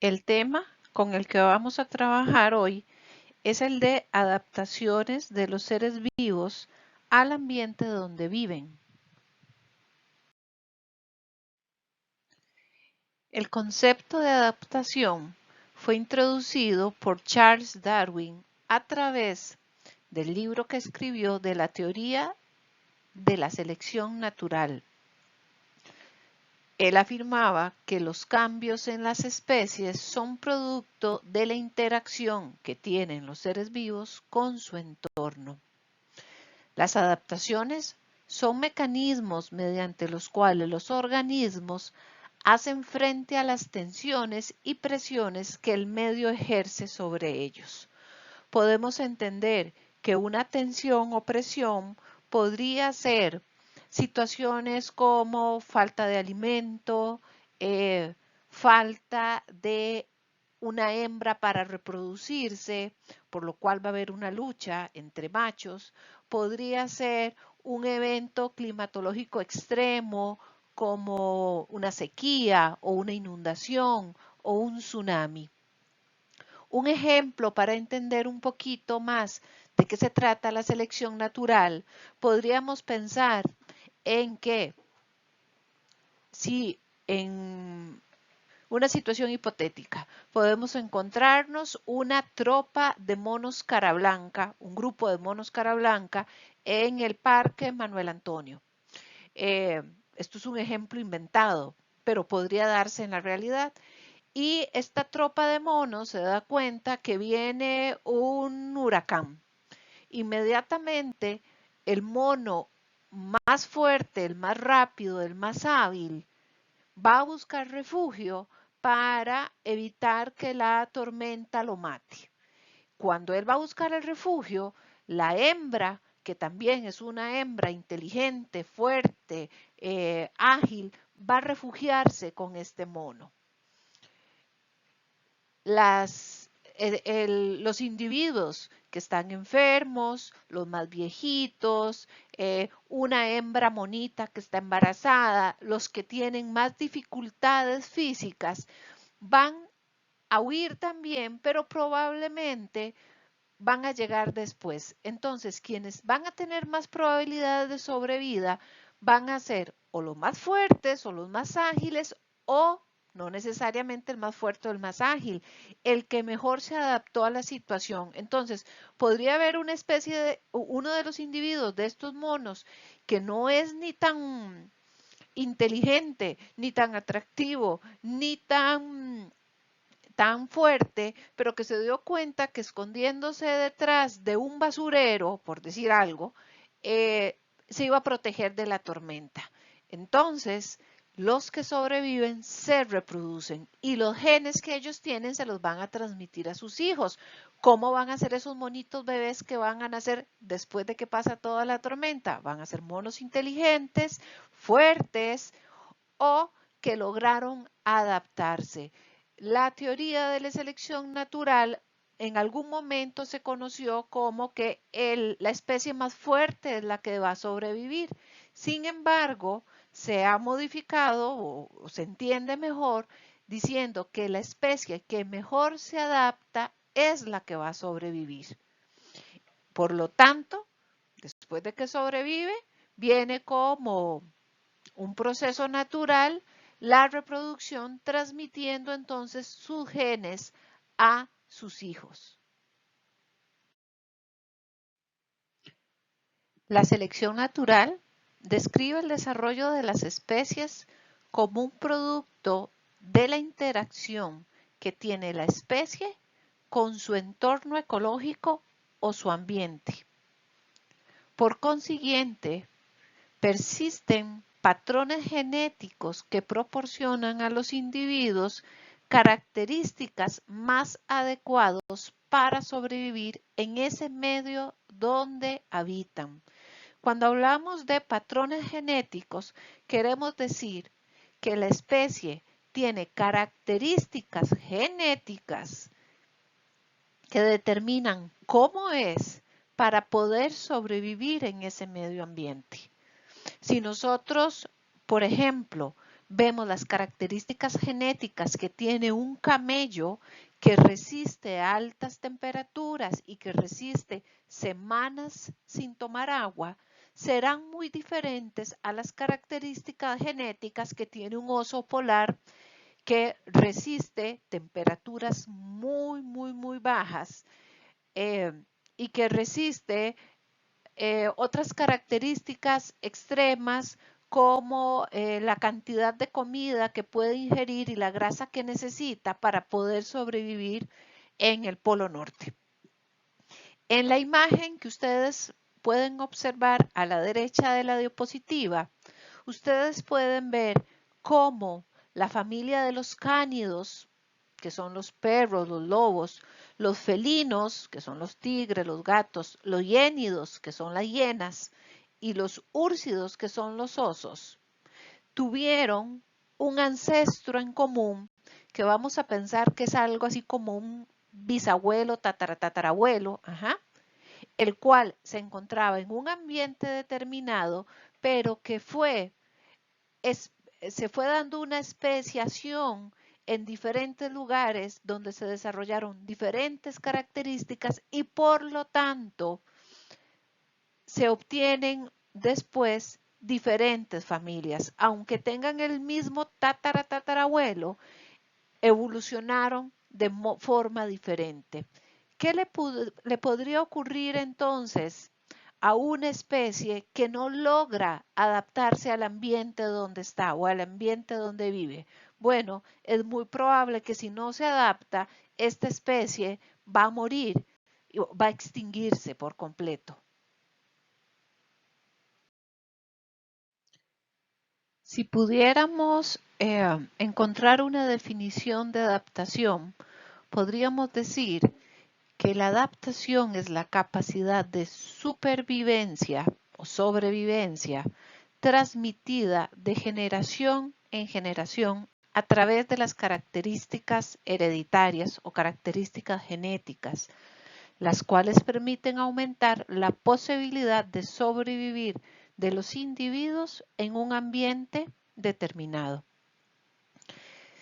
El tema con el que vamos a trabajar hoy es el de adaptaciones de los seres vivos al ambiente donde viven. El concepto de adaptación fue introducido por Charles Darwin a través del libro que escribió de la teoría de la selección natural. Él afirmaba que los cambios en las especies son producto de la interacción que tienen los seres vivos con su entorno. Las adaptaciones son mecanismos mediante los cuales los organismos hacen frente a las tensiones y presiones que el medio ejerce sobre ellos. Podemos entender que una tensión o presión podría ser situaciones como falta de alimento, falta de una hembra para reproducirse, por lo cual va a haber una lucha entre machos. Podría ser un evento climatológico extremo como una sequía o una inundación o un tsunami. Un ejemplo para entender un poquito más de qué se trata la selección natural, podríamos pensar en que si en una situación hipotética podemos encontrarnos una tropa de monos cara blanca, un grupo de monos cara blanca en el Parque Manuel Antonio. Esto es un ejemplo inventado, pero podría darse en la realidad. Y esta tropa de monos se da cuenta que viene un huracán. Inmediatamente el mono más fuerte, el más rápido, el más hábil, va a buscar refugio para evitar que la tormenta lo mate. Cuando él va a buscar el refugio, la hembra, que también es una hembra inteligente, fuerte, ágil, va a refugiarse con este mono. Los individuos que están enfermos, los más viejitos, una hembra monita que está embarazada, los que tienen más dificultades físicas, van a huir también, pero probablemente van a llegar después. Entonces, quienes van a tener más probabilidades de sobrevida van a ser o los más fuertes o los más ágiles o no necesariamente el más fuerte o el más ágil, el que mejor se adaptó a la situación. Entonces, podría haber una especie de, uno de los individuos de estos monos que no es ni tan inteligente, ni tan atractivo, ni tan fuerte, pero que se dio cuenta que escondiéndose detrás de un basurero, por decir algo, se iba a proteger de la tormenta. Entonces, los que sobreviven se reproducen y los genes que ellos tienen se los van a transmitir a sus hijos. ¿Cómo van a ser esos monitos bebés que van a nacer después de que pasa toda la tormenta? Van a ser monos inteligentes, fuertes o que lograron adaptarse. La teoría de la selección natural en algún momento se conoció como que la especie más fuerte es la que va a sobrevivir. Sin embargo, se ha modificado o se entiende mejor diciendo que la especie que mejor se adapta es la que va a sobrevivir. Por lo tanto, después de que sobrevive, viene como un proceso natural, la reproducción transmitiendo entonces sus genes a sus hijos. La selección natural describe el desarrollo de las especies como un producto de la interacción que tiene la especie con su entorno ecológico o su ambiente. Por consiguiente, persisten patrones genéticos que proporcionan a los individuos características más adecuados para sobrevivir en ese medio donde habitan. Cuando hablamos de patrones genéticos, queremos decir que la especie tiene características genéticas que determinan cómo es para poder sobrevivir en ese medio ambiente. Si nosotros, por ejemplo, vemos las características genéticas que tiene un camello que resiste a altas temperaturas y que resiste semanas sin tomar agua, serán muy diferentes a las características genéticas que tiene un oso polar que resiste temperaturas muy bajas y que resiste otras características extremas como la cantidad de comida que puede ingerir y la grasa que necesita para poder sobrevivir en el Polo Norte. En la imagen que ustedes pueden observar a la derecha de la diapositiva, ustedes pueden ver cómo la familia de los cánidos, que son los perros, los lobos, los felinos, que son los tigres, los gatos, los hiénidos, que son las hienas, y los úrsidos, que son los osos, tuvieron un ancestro en común que vamos a pensar que es algo así como un bisabuelo, tatarabuelo, el cual se encontraba en un ambiente determinado, pero que se fue dando una especiación en diferentes lugares donde se desarrollaron diferentes características y por lo tanto se obtienen después diferentes familias. Aunque tengan el mismo tatarabuelo, evolucionaron de forma diferente. ¿Qué le podría ocurrir entonces a una especie que no logra adaptarse al ambiente donde está o al ambiente donde vive? Bueno, es muy probable que si no se adapta, esta especie va a morir, va a extinguirse por completo. Si pudiéramos encontrar una definición de adaptación, podríamos decir que la adaptación es la capacidad de supervivencia o sobrevivencia transmitida de generación en generación a través de las características hereditarias o características genéticas, las cuales permiten aumentar la posibilidad de sobrevivir de los individuos en un ambiente determinado.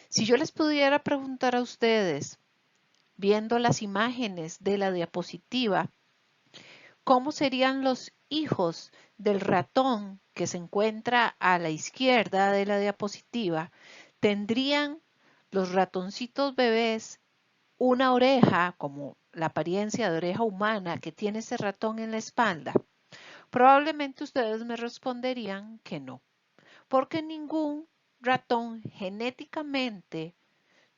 Si yo les pudiera preguntar a ustedes, viendo las imágenes de la diapositiva, ¿cómo serían los hijos del ratón que se encuentra a la izquierda de la diapositiva? ¿Tendrían los ratoncitos bebés una oreja, como la apariencia de oreja humana que tiene ese ratón en la espalda? Probablemente ustedes me responderían que no, porque ningún ratón genéticamente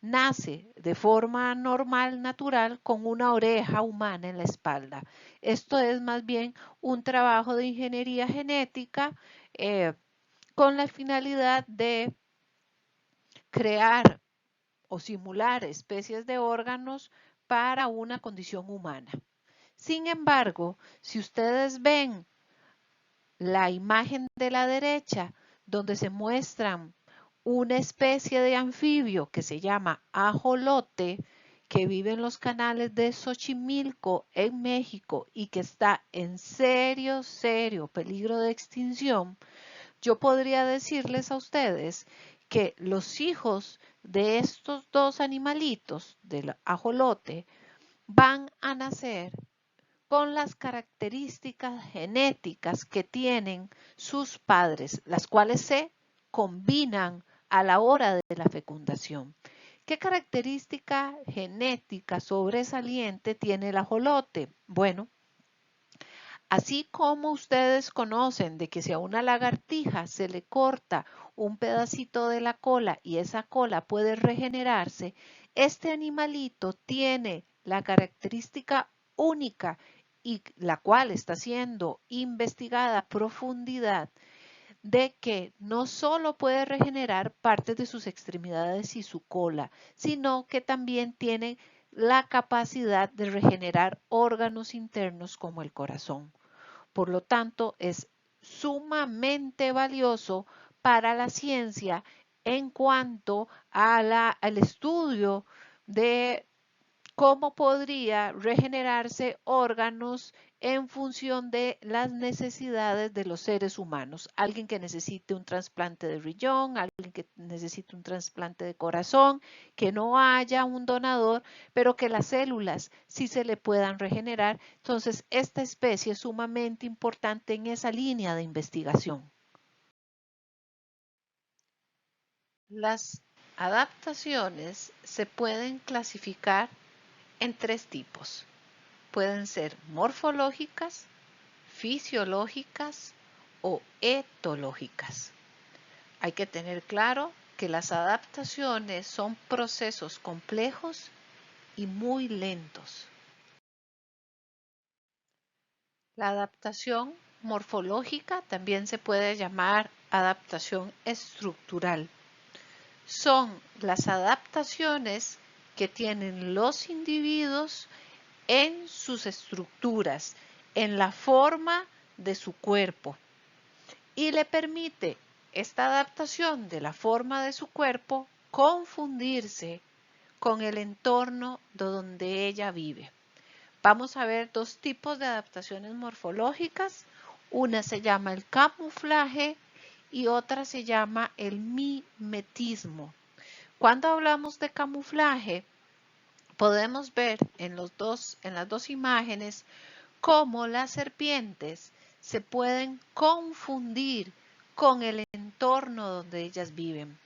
nace de forma normal, natural, con una oreja humana en la espalda. Esto es más bien un trabajo de ingeniería genética con la finalidad de crear o simular especies de órganos para una condición humana. Sin embargo, si ustedes ven la imagen de la derecha, donde se muestran una especie de anfibio que se llama ajolote, que vive en los canales de Xochimilco en México y que está en serio peligro de extinción, yo podría decirles a ustedes que los hijos de estos dos animalitos, del ajolote, van a nacer con las características genéticas que tienen sus padres, las cuales se combinan a la hora de la fecundación. ¿Qué característica genética sobresaliente tiene el ajolote? Bueno, así como ustedes conocen de que si a una lagartija se le corta un pedacito de la cola y esa cola puede regenerarse, este animalito tiene la característica única y la cual está siendo investigada a profundidad de que no solo puede regenerar partes de sus extremidades y su cola, sino que también tiene la capacidad de regenerar órganos internos como el corazón. Por lo tanto, es sumamente valioso para la ciencia en cuanto al estudio de cómo podría regenerarse órganos en función de las necesidades de los seres humanos. Alguien que necesite un trasplante de riñón, alguien que necesite un trasplante de corazón, que no haya un donador, pero que las células sí se le puedan regenerar. Entonces, esta especie es sumamente importante en esa línea de investigación. Las adaptaciones se pueden clasificar en 3 tipos. Pueden ser morfológicas, fisiológicas o etológicas. Hay que tener claro que las adaptaciones son procesos complejos y muy lentos. La adaptación morfológica también se puede llamar adaptación estructural. Son las adaptaciones que tienen los individuos en sus estructuras, en la forma de su cuerpo, y le permite esta adaptación de la forma de su cuerpo confundirse con el entorno donde ella vive. Vamos a ver 2 tipos de adaptaciones morfológicas. Una se llama el camuflaje y otra se llama el mimetismo. Cuando hablamos de camuflaje, podemos ver en las dos imágenes cómo las serpientes se pueden confundir con el entorno donde ellas viven.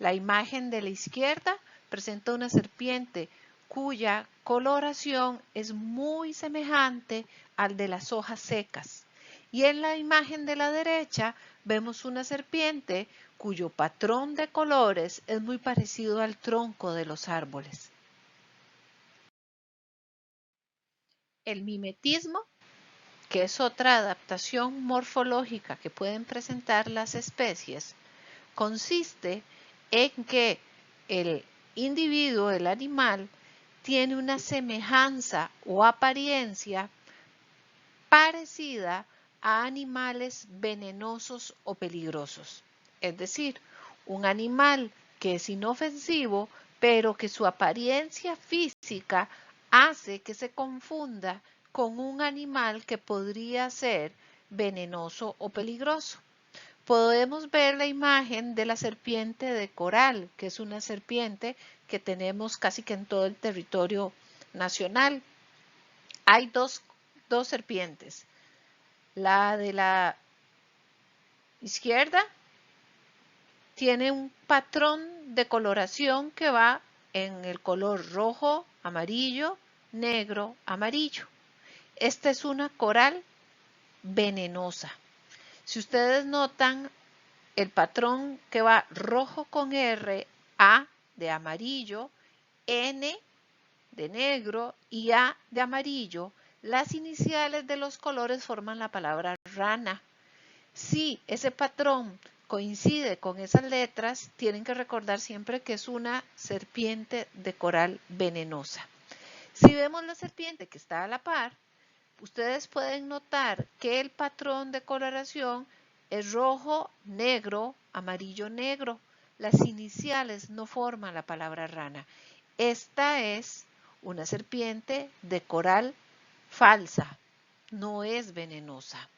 La imagen de la izquierda presenta una serpiente cuya coloración es muy semejante al de las hojas secas. Y en la imagen de la derecha vemos una serpiente cuyo patrón de colores es muy parecido al tronco de los árboles. El mimetismo, que es otra adaptación morfológica que pueden presentar las especies, consiste en que el individuo, el animal, tiene una semejanza o apariencia parecida a animales venenosos o peligrosos. Es decir, un animal que es inofensivo, pero que su apariencia física hace que se confunda con un animal que podría ser venenoso o peligroso. Podemos ver la imagen de la serpiente de coral, que es una serpiente que tenemos casi que en todo el territorio nacional. Hay dos serpientes. La de la izquierda tiene un patrón de coloración que va en el color rojo, amarillo, negro, amarillo. Esta es una coral venenosa. Si ustedes notan el patrón que va rojo con R, A de amarillo, N de negro y A de amarillo, las iniciales de los colores forman la palabra rana. Si ese patrón coincide con esas letras, tienen que recordar siempre que es una serpiente de coral venenosa. Si vemos la serpiente que está a la par, ustedes pueden notar que el patrón de coloración es rojo, negro, amarillo, negro. Las iniciales no forman la palabra rana. Esta es una serpiente de coral falsa, no es venenosa.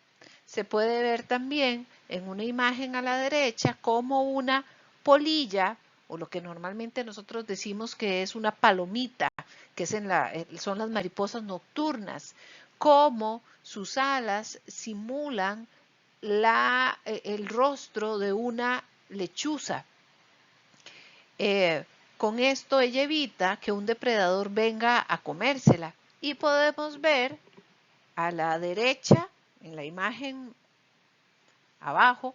Se puede ver también en una imagen a la derecha como una polilla, o lo que normalmente nosotros decimos que es una palomita, que es son las mariposas nocturnas, como sus alas simulan el rostro de una lechuza. Con esto ella evita que un depredador venga a comérsela. Y podemos ver a la derecha, en la imagen abajo,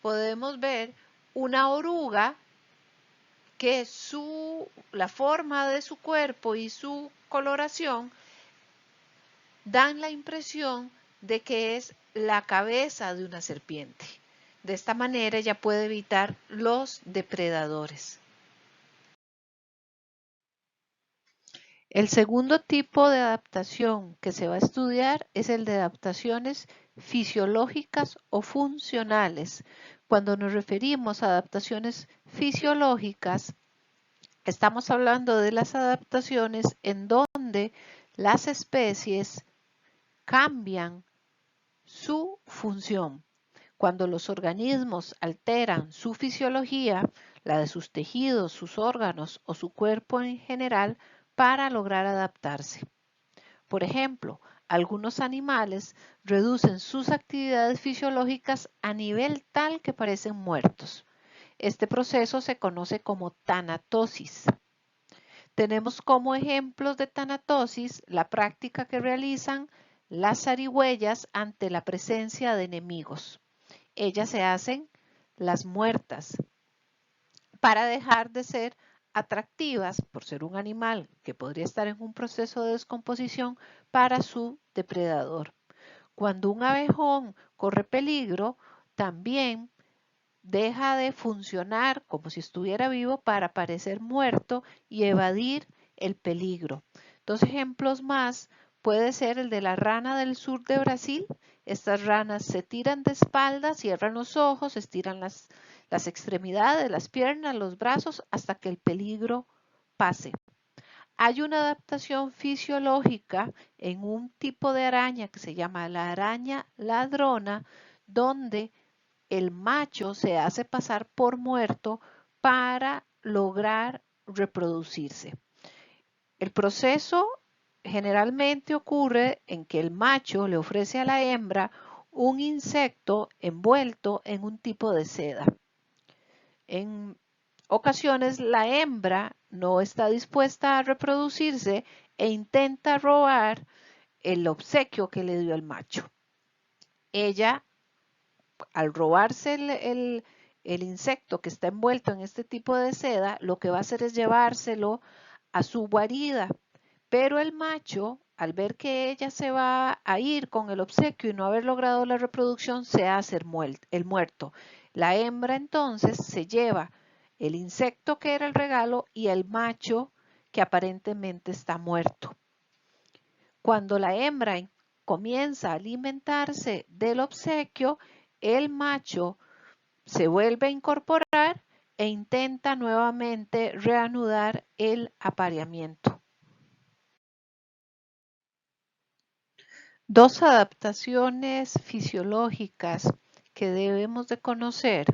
podemos ver una oruga que la forma de su cuerpo y su coloración dan la impresión de que es la cabeza de una serpiente. De esta manera ella puede evitar los depredadores. El segundo tipo de adaptación que se va a estudiar es el de adaptaciones fisiológicas o funcionales. Cuando nos referimos a adaptaciones fisiológicas, Estamos hablando de las adaptaciones en donde las especies cambian su función. Cuando los organismos alteran su fisiología, la de sus tejidos, sus órganos o su cuerpo en general, para lograr adaptarse. Por ejemplo, algunos animales reducen sus actividades fisiológicas a nivel tal que parecen muertos. Este proceso se conoce como tanatosis. Tenemos como ejemplos de tanatosis la práctica que realizan las zarigüeyas ante la presencia de enemigos. Ellas se hacen las muertas para dejar de ser atractivas por ser un animal que podría estar en un proceso de descomposición para su depredador. Cuando un abejón corre peligro, también deja de funcionar como si estuviera vivo para parecer muerto y evadir el peligro. Dos ejemplos más puede ser el de la rana del sur de Brasil. Estas ranas se tiran de espaldas, cierran los ojos, estiran las extremidades, las piernas, los brazos hasta que el peligro pase. Hay una adaptación fisiológica en un tipo de araña que se llama la araña ladrona, donde el macho se hace pasar por muerto para lograr reproducirse. El proceso generalmente ocurre en que el macho le ofrece a la hembra un insecto envuelto en un tipo de seda. En ocasiones la hembra no está dispuesta a reproducirse e intenta robar el obsequio que le dio el macho. Ella, al robarse el insecto que está envuelto en este tipo de seda, lo que va a hacer es llevárselo a su guarida. Pero el macho, al ver que ella se va a ir con el obsequio y no haber logrado la reproducción, se hace el muerto. La hembra entonces se lleva el insecto que era el regalo y el macho que aparentemente está muerto. Cuando la hembra comienza a alimentarse del obsequio, el macho se vuelve a incorporar e intenta nuevamente reanudar el apareamiento. Dos adaptaciones fisiológicas que debemos de conocer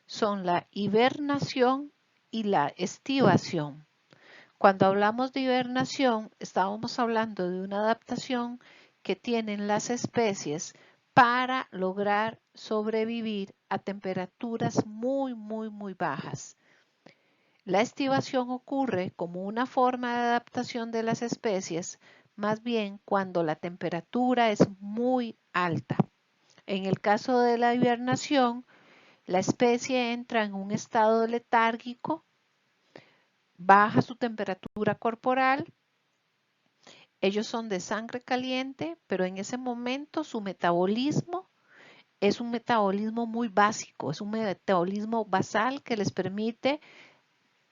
son la hibernación y la estivación. Cuando hablamos de hibernación, estábamos hablando de una adaptación que tienen las especies para lograr sobrevivir a temperaturas muy bajas. La estivación ocurre como una forma de adaptación de las especies, más bien cuando la temperatura es muy alta. En el caso de la hibernación, la especie entra en un estado letárgico, baja su temperatura corporal. Ellos son de sangre caliente, pero en ese momento su metabolismo es un metabolismo muy básico, es un metabolismo basal que les permite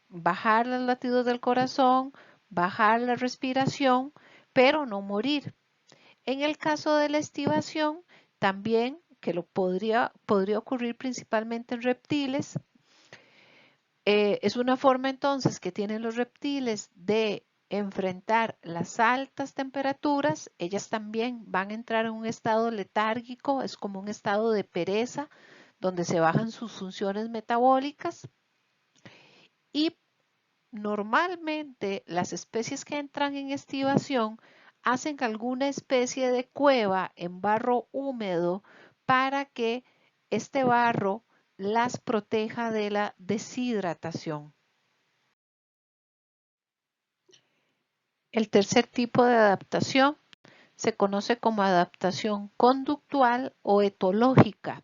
bajar los latidos del corazón, bajar la respiración, pero no morir. En el caso de la estivación, también que podría ocurrir principalmente en reptiles, es una forma entonces que tienen los reptiles de enfrentar las altas temperaturas. Ellas también van a entrar en un estado letárgico, es como un estado de pereza, donde se bajan sus funciones metabólicas. Y normalmente las especies que entran en estivación hacen alguna especie de cueva en barro húmedo para que este barro las proteja de la deshidratación. El tercer tipo de adaptación se conoce como adaptación conductual o etológica.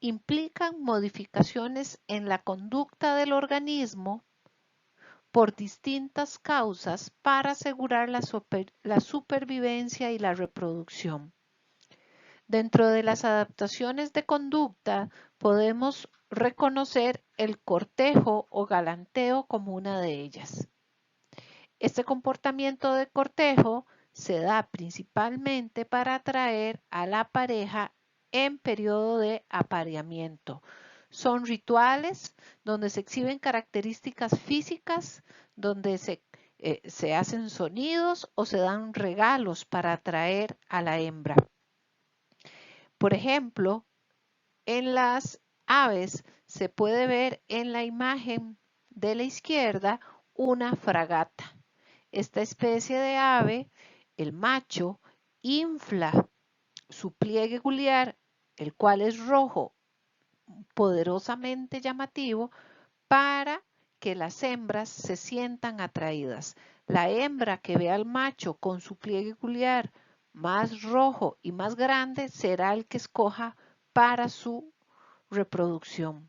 Implican modificaciones en la conducta del organismo por distintas causas para asegurar la supervivencia y la reproducción. Dentro de las adaptaciones de conducta podemos reconocer el cortejo o galanteo como una de ellas. Este comportamiento de cortejo se da principalmente para atraer a la pareja en periodo de apareamiento. son rituales donde se exhiben características físicas, donde se hacen sonidos o se dan regalos para atraer a la hembra. Por ejemplo, en las aves se puede ver en la imagen de la izquierda una fragata. Esta especie de ave, el macho, infla su pliegue guliar, el cual es rojo, poderosamente llamativo, para que las hembras se sientan atraídas. La hembra que ve al macho con su pliegue guliar más rojo y más grande será el que escoja para su reproducción.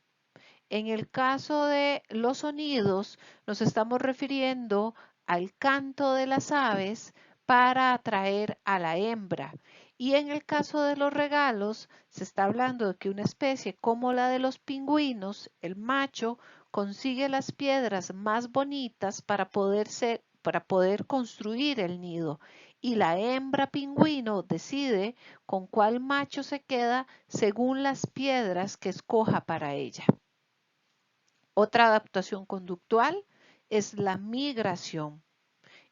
En el caso de los sonidos, nos estamos refiriendo al canto de las aves para atraer a la hembra. Y en el caso de los regalos, se está hablando de que una especie como la de los pingüinos, el macho consigue las piedras más bonitas para poder construir el nido. Y la hembra pingüino decide con cuál macho se queda según las piedras que escoja para ella. Otra adaptación conductual es la migración.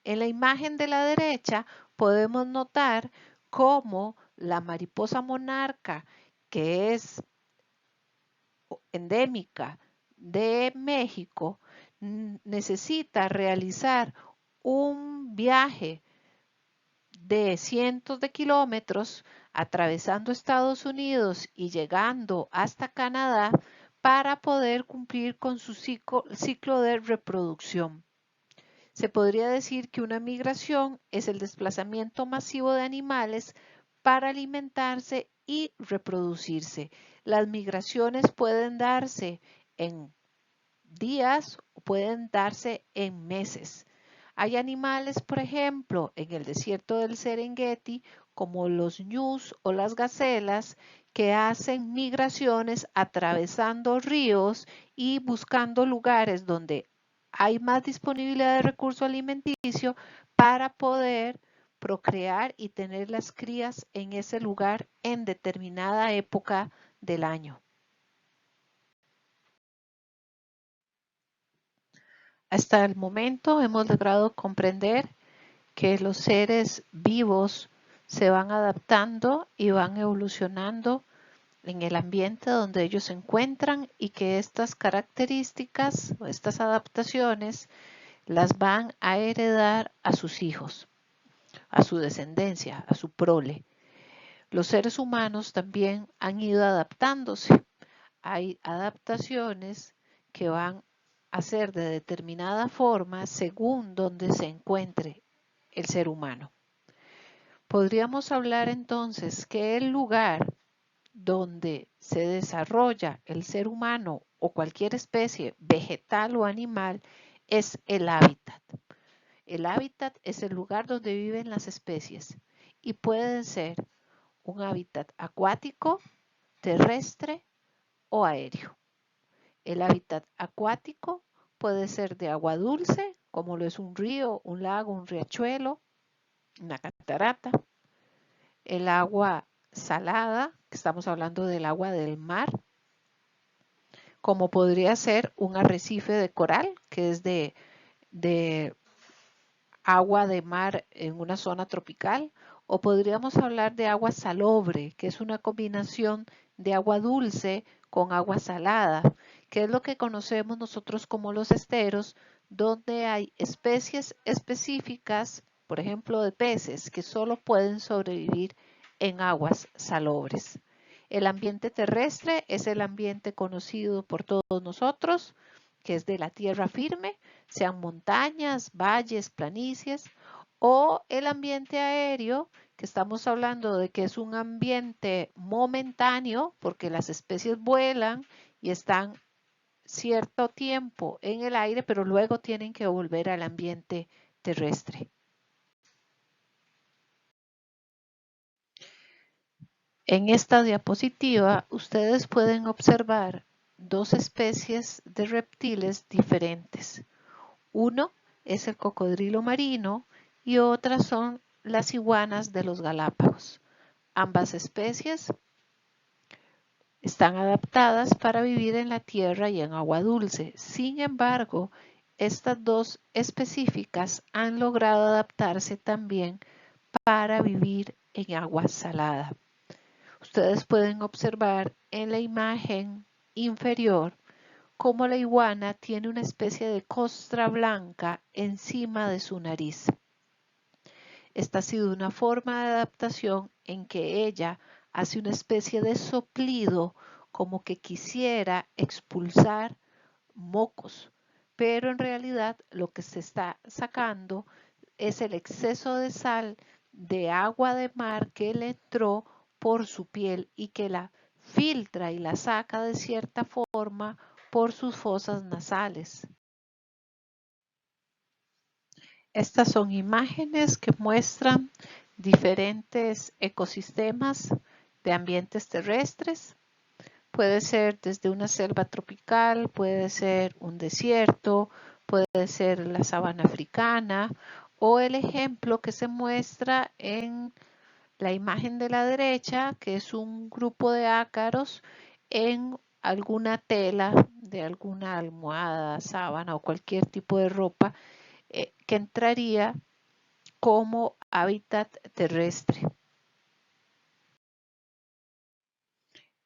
En la imagen de la derecha podemos notar cómo la mariposa monarca, que es endémica de México, necesita realizar un viaje de cientos de kilómetros atravesando Estados Unidos y llegando hasta Canadá para poder cumplir con su ciclo de reproducción. Se podría decir que una migración es el desplazamiento masivo de animales para alimentarse y reproducirse. Las migraciones pueden darse en días o pueden darse en meses. Hay animales, por ejemplo, en el desierto del Serengeti, como los ñus o las gacelas, que hacen migraciones atravesando ríos y buscando lugares donde hay más disponibilidad de recurso alimenticio para poder procrear y tener las crías en ese lugar en determinada época del año. Hasta el momento hemos logrado comprender que los seres vivos se van adaptando y van evolucionando en el ambiente donde ellos se encuentran y que estas características o estas adaptaciones las van a heredar a sus hijos, a su descendencia, a su prole. Los seres humanos también han ido adaptándose. Hay adaptaciones que van a ser de determinada forma según donde se encuentre el ser humano. Podríamos hablar entonces que el lugar donde se desarrolla el ser humano o cualquier especie vegetal o animal es el hábitat. El hábitat es el lugar donde viven las especies y pueden ser un hábitat acuático, terrestre o aéreo. El hábitat acuático puede ser de agua dulce, como lo es un río, un lago, un riachuelo, una catarata. El agua salada, que estamos hablando del agua del mar, como podría ser un arrecife de coral, que es de agua de mar en una zona tropical, o podríamos hablar de agua salobre, que es una combinación de agua dulce con agua salada, que es lo que conocemos nosotros como los esteros, donde hay especies específicas, por ejemplo, de peces, que solo pueden sobrevivir en aguas salobres. El ambiente terrestre es el ambiente conocido por todos nosotros, que es de la tierra firme, sean montañas, valles, planicies, o el ambiente aéreo, que estamos hablando de que es un ambiente momentáneo, porque las especies vuelan y están cierto tiempo en el aire, pero luego tienen que volver al ambiente terrestre. En esta diapositiva ustedes pueden observar dos especies de reptiles diferentes. Uno es el cocodrilo marino y otras son las iguanas de los Galápagos. Ambas especies Están adaptadas para vivir en la tierra y en agua dulce. Sin embargo, estas dos específicas han logrado adaptarse también para vivir en agua salada. Ustedes pueden observar en la imagen inferior cómo la iguana tiene una especie de costra blanca encima de su nariz. Esta ha sido una forma de adaptación en que ella hace una especie de soplido como que quisiera expulsar mocos, pero en realidad lo que se está sacando es el exceso de sal de agua de mar que le entró por su piel y que la filtra y la saca de cierta forma por sus fosas nasales. Estas son imágenes que muestran diferentes ecosistemas de ambientes terrestres. Puede ser desde una selva tropical, puede ser un desierto, puede ser la sabana africana o el ejemplo que se muestra en la imagen de la derecha, que es un grupo de ácaros en alguna tela de alguna almohada, sábana o cualquier tipo de ropa que entraría como hábitat terrestre.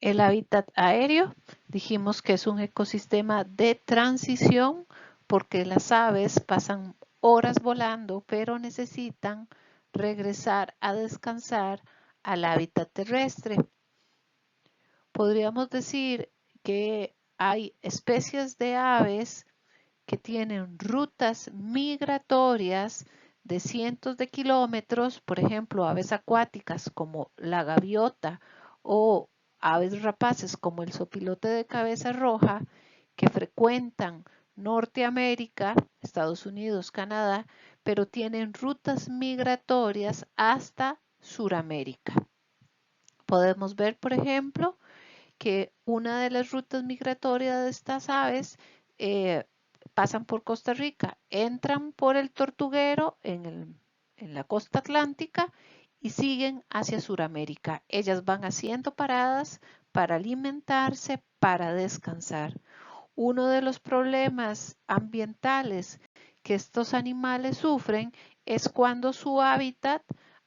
El hábitat aéreo, dijimos que es un ecosistema de transición porque las aves pasan horas volando, pero necesitan regresar a descansar al hábitat terrestre. Podríamos decir que hay especies de aves que tienen rutas migratorias de cientos de kilómetros, por ejemplo, aves acuáticas como la gaviota o aves rapaces como el sopilote de cabeza roja, que frecuentan Norteamérica, Estados Unidos, Canadá, pero tienen rutas migratorias hasta Suramérica. Podemos ver, por ejemplo, que una de las rutas migratorias de estas aves pasan por Costa Rica, entran por el Tortuguero en la costa atlántica y siguen hacia Sudamérica. Ellas van haciendo paradas para alimentarse, para descansar. Uno de los problemas ambientales que estos animales sufren es cuando su hábitat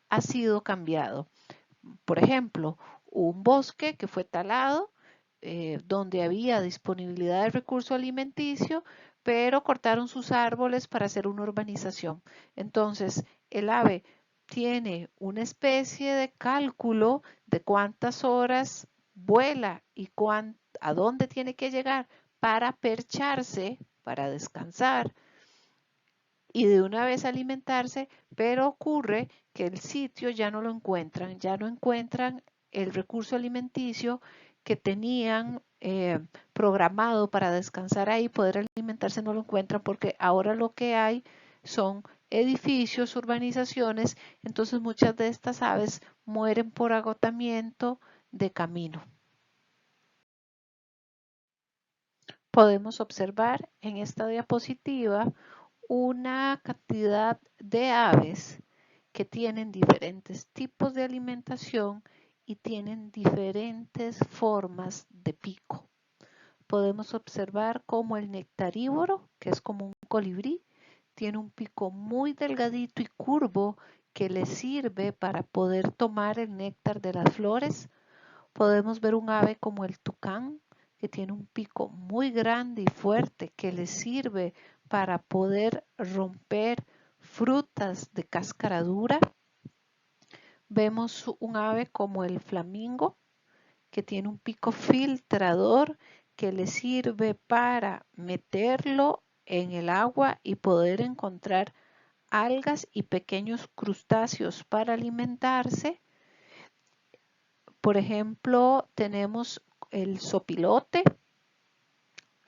ha sido cambiado. Por ejemplo, un bosque que fue talado, donde había disponibilidad de recurso alimenticio, pero cortaron sus árboles para hacer una urbanización. Entonces, el ave tiene una especie de cálculo de cuántas horas vuela y a dónde tiene que llegar para percharse, para descansar y de una vez alimentarse, pero ocurre que el sitio ya no lo encuentran, ya no encuentran el recurso alimenticio que tenían programado para descansar ahí, poder alimentarse, no lo encuentran porque ahora lo que hay son edificios, urbanizaciones, entonces muchas de estas aves mueren por agotamiento de camino. Podemos observar en esta diapositiva una cantidad de aves que tienen diferentes tipos de alimentación y tienen diferentes formas de pico. Podemos observar como el nectarívoro, que es como un colibrí, tiene un pico muy delgadito y curvo que le sirve para poder tomar el néctar de las flores. Podemos ver un ave como el tucán, que tiene un pico muy grande y fuerte que le sirve para poder romper frutas de cáscara dura. Vemos un ave como el flamingo, que tiene un pico filtrador que le sirve para meterlo en el agua y poder encontrar algas y pequeños crustáceos para alimentarse. Por ejemplo, tenemos el sopilote,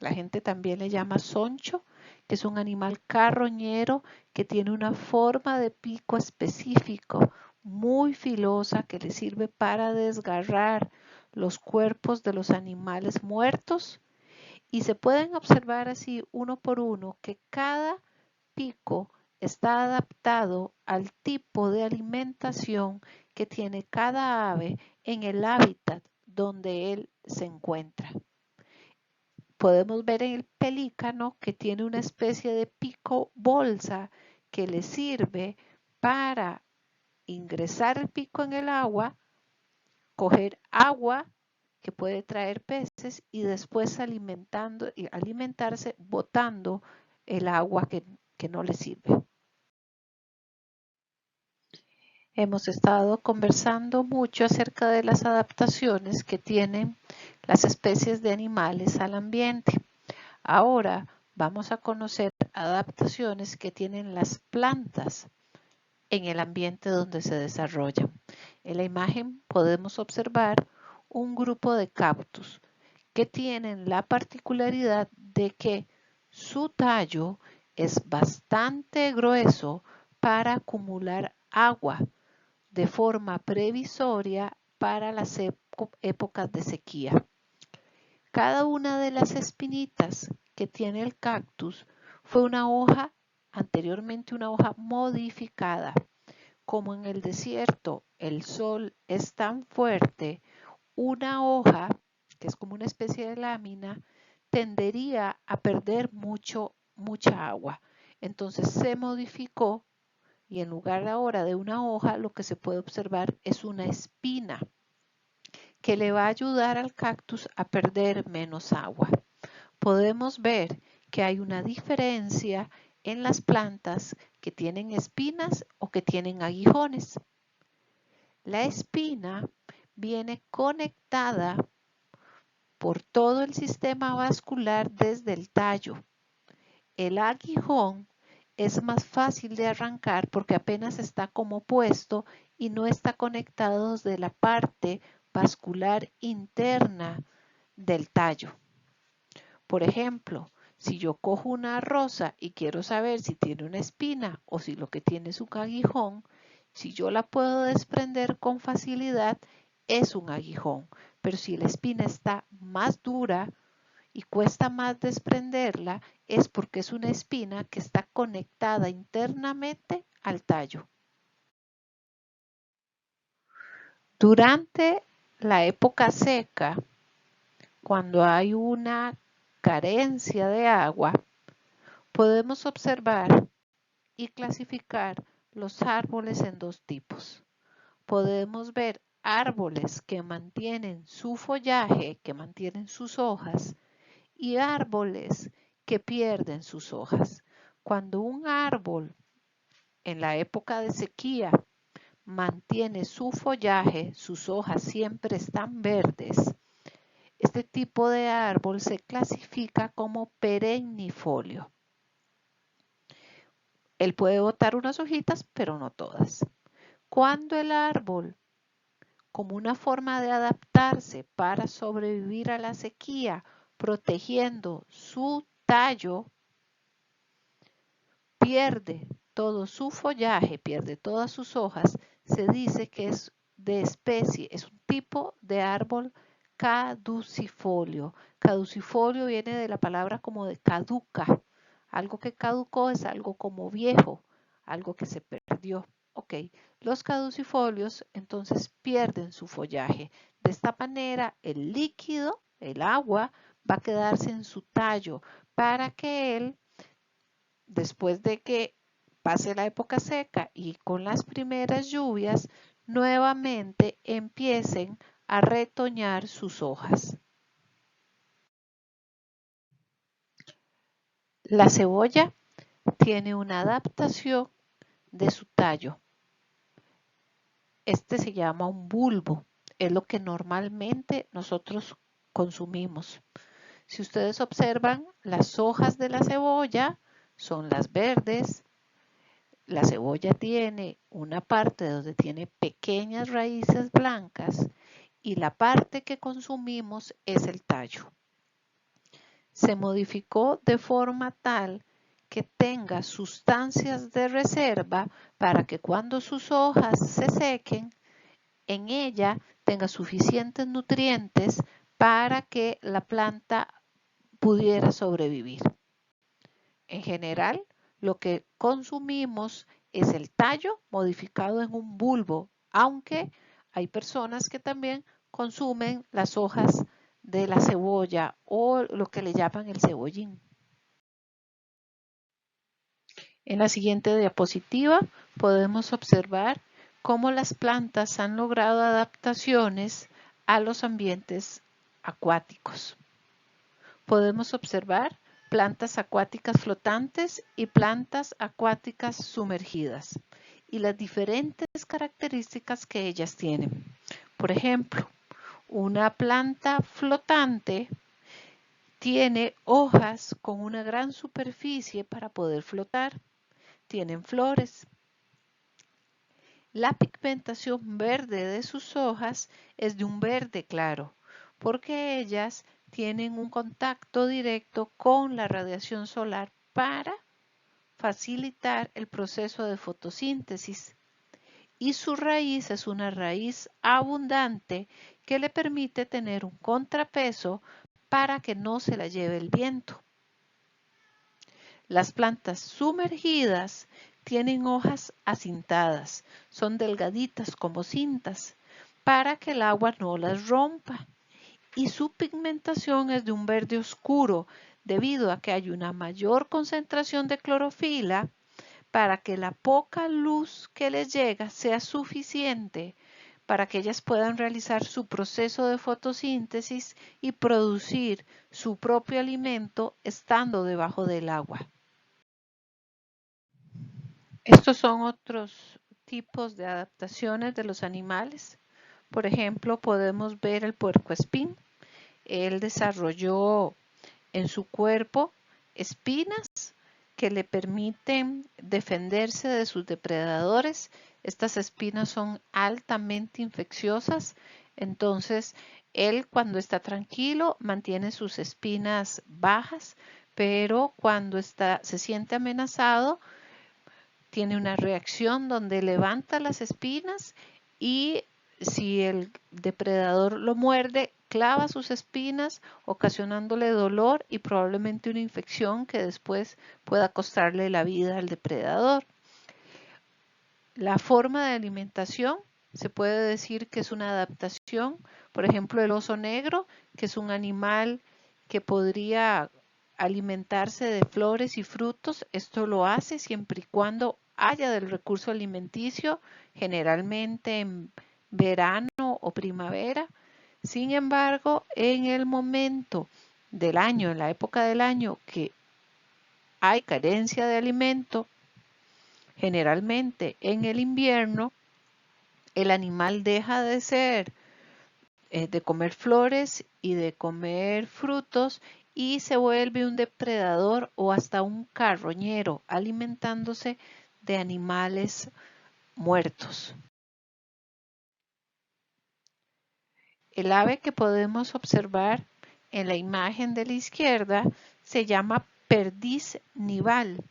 la gente también le llama soncho, que es un animal carroñero que tiene una forma de pico específico, muy filosa, que le sirve para desgarrar los cuerpos de los animales muertos. Y se pueden observar así uno por uno que cada pico está adaptado al tipo de alimentación que tiene cada ave en el hábitat donde él se encuentra. Podemos ver en el pelícano que tiene una especie de pico bolsa que le sirve para ingresar el pico en el agua, coger agua que puede traer peces y después alimentarse botando el agua que no le sirve. Hemos estado conversando mucho acerca de las adaptaciones que tienen las especies de animales al ambiente. Ahora vamos a conocer adaptaciones que tienen las plantas en el ambiente donde se desarrollan. En la imagen podemos observar un grupo de cactus que tienen la particularidad de que su tallo es bastante grueso para acumular agua de forma previsoria para las épocas de sequía. Cada una de las espinitas que tiene el cactus fue una hoja, anteriormente una hoja modificada. Como en el desierto el sol es tan fuerte, una hoja, que es como una especie de lámina, tendería a perder mucha agua. Entonces se modificó y en lugar ahora de una hoja, lo que se puede observar es una espina que le va a ayudar al cactus a perder menos agua. Podemos ver que hay una diferencia en las plantas que tienen espinas o que tienen aguijones. La espina viene conectada por todo el sistema vascular desde el tallo. El aguijón es más fácil de arrancar porque apenas está como puesto y no está conectado desde la parte vascular interna del tallo. Por ejemplo, si yo cojo una rosa y quiero saber si tiene una espina o si lo que tiene es un aguijón, si yo la puedo desprender con facilidad, es un aguijón. Pero si la espina está más dura y cuesta más desprenderla, es porque es una espina que está conectada internamente al tallo. Durante la época seca, cuando hay una carencia de agua, podemos observar y clasificar los árboles en dos tipos. Podemos ver árboles que mantienen su follaje, que mantienen sus hojas, y árboles que pierden sus hojas. Cuando un árbol en la época de sequía mantiene su follaje, sus hojas siempre están verdes, este tipo de árbol se clasifica como perennifolio. Él puede botar unas hojitas, pero no todas. Cuando el árbol, como una forma de adaptarse para sobrevivir a la sequía, protegiendo su tallo, pierde todo su follaje, pierde todas sus hojas, se dice que es de especie, es un tipo de árbol caducifolio. Caducifolio viene de la palabra como de caduca. Algo que caducó es algo como viejo, algo que se perdió. Ok, los caducifolios entonces pierden su follaje. De esta manera el líquido, el agua, va a quedarse en su tallo para que él, después de que pase la época seca y con las primeras lluvias, nuevamente empiecen a retoñar sus hojas. La cebolla tiene una adaptación de su tallo. Este se llama un bulbo. Es lo que normalmente nosotros consumimos. Si ustedes observan, las hojas de la cebolla son las verdes. La cebolla tiene una parte donde tiene pequeñas raíces blancas y la parte que consumimos es el tallo. Se modificó de forma tal que tenga sustancias de reserva para que cuando sus hojas se sequen, en ella tenga suficientes nutrientes para que la planta pudiera sobrevivir. En general, lo que consumimos es el tallo modificado en un bulbo, aunque hay personas que también consumen las hojas de la cebolla o lo que le llaman el cebollín. En la siguiente diapositiva podemos observar cómo las plantas han logrado adaptaciones a los ambientes acuáticos. Podemos observar plantas acuáticas flotantes y plantas acuáticas sumergidas y las diferentes características que ellas tienen. Por ejemplo, una planta flotante tiene hojas con una gran superficie para poder flotar. Tienen flores. La pigmentación verde de sus hojas es de un verde claro, porque ellas tienen un contacto directo con la radiación solar para facilitar el proceso de fotosíntesis. Y su raíz es una raíz abundante que le permite tener un contrapeso para que no se la lleve el viento. Las plantas sumergidas tienen hojas acintadas, son delgaditas como cintas, para que el agua no las rompa. Y su pigmentación es de un verde oscuro, debido a que hay una mayor concentración de clorofila para que la poca luz que les llega sea suficiente para que ellas puedan realizar su proceso de fotosíntesis y producir su propio alimento estando debajo del agua. Estos son otros tipos de adaptaciones de los animales. Por ejemplo, podemos ver el puercoespín. Él desarrolló en su cuerpo espinas que le permiten defenderse de sus depredadores. Estas espinas son altamente infecciosas, entonces él cuando está tranquilo mantiene sus espinas bajas, pero cuando se siente amenazado, tiene una reacción donde levanta las espinas y si el depredador lo muerde, clava sus espinas, ocasionándole dolor y probablemente una infección que después pueda costarle la vida al depredador. La forma de alimentación se puede decir que es una adaptación. Por ejemplo, el oso negro, que es un animal que podría alimentarse de flores y frutos, esto lo hace siempre y cuando haya del recurso alimenticio, generalmente en verano o primavera. Sin embargo, en el momento del año, en la época del año que hay carencia de alimento, generalmente en el invierno, el animal deja de ser de comer flores y de comer frutos y se vuelve un depredador o hasta un carroñero, alimentándose de animales muertos. El ave que podemos observar en la imagen de la izquierda se llama perdiz nival.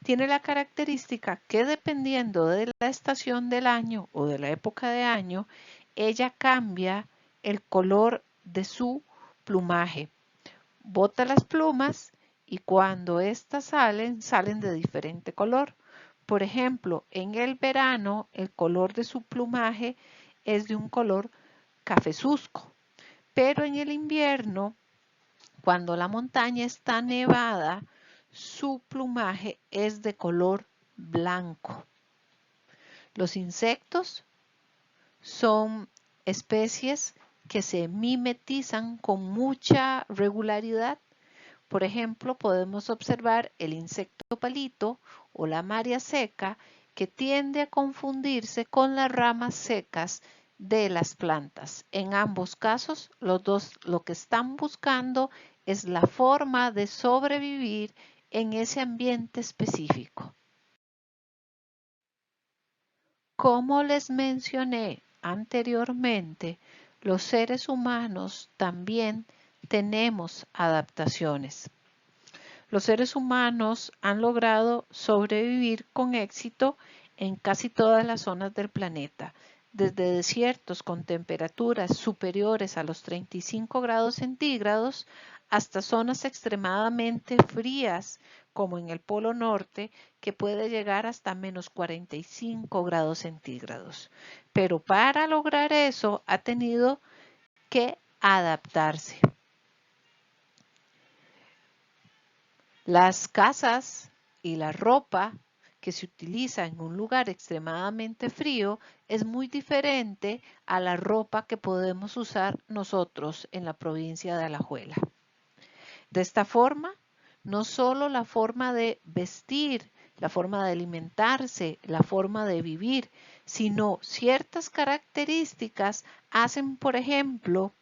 Tiene la característica que dependiendo de la estación del año o de la época de año, ella cambia el color de su plumaje. Bota las plumas y cuando éstas salen de diferente color. Por ejemplo, en el verano el color de su plumaje es de un color cafezuzco, pero en el invierno, cuando la montaña está nevada, su plumaje es de color blanco. Los insectos son especies que se mimetizan con mucha regularidad. Por ejemplo, podemos observar el insecto palito o la maria seca que tiende a confundirse con las ramas secas de las plantas. En ambos casos, los dos lo que están buscando es la forma de sobrevivir en ese ambiente específico. Como les mencioné anteriormente, los seres humanos también tenemos adaptaciones. Los seres humanos han logrado sobrevivir con éxito en casi todas las zonas del planeta, desde desiertos con temperaturas superiores a los 35 grados centígrados hasta zonas extremadamente frías, como en el Polo Norte, que puede llegar hasta menos 45 grados centígrados. Pero para lograr eso ha tenido que adaptarse. Las casas y la ropa que se utiliza en un lugar extremadamente frío es muy diferente a la ropa que podemos usar nosotros en la provincia de Alajuela. De esta forma, no solo la forma de vestir, la forma de alimentarse, la forma de vivir, sino ciertas características hacen, por ejemplo,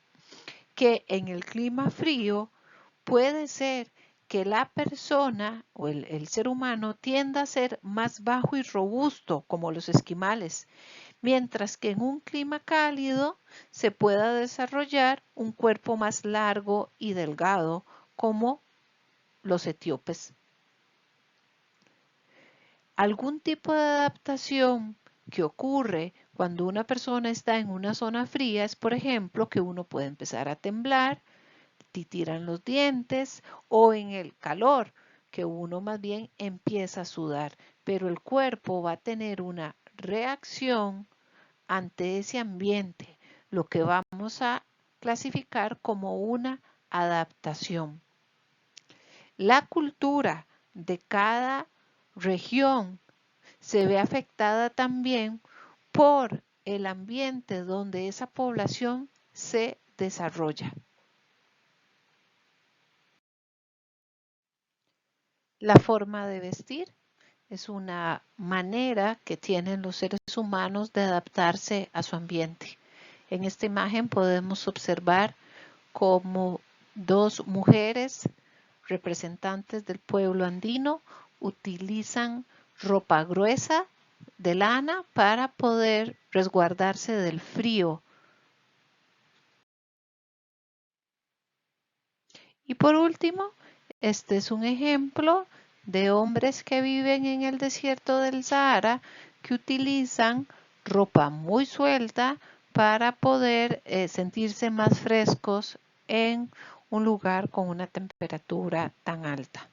que en el clima frío puede ser que la persona o el ser humano tienda a ser más bajo y robusto, como los esquimales, mientras que en un clima cálido se pueda desarrollar un cuerpo más largo y delgado, como los etíopes. Algún tipo de adaptación que ocurre cuando una persona está en una zona fría es, por ejemplo, que uno puede empezar a temblar, titiran los dientes, o en el calor, que uno más bien empieza a sudar, pero el cuerpo va a tener una reacción ante ese ambiente, lo que vamos a clasificar como una adaptación. La cultura de cada región se ve afectada también por el ambiente donde esa población se desarrolla. La forma de vestir es una manera que tienen los seres humanos de adaptarse a su ambiente. En esta imagen podemos observar cómo dos mujeres representantes del pueblo andino utilizan ropa gruesa de lana para poder resguardarse del frío. Y por último, este es un ejemplo de hombres que viven en el desierto del Sahara que utilizan ropa muy suelta para poder sentirse más frescos en un lugar con una temperatura tan alta.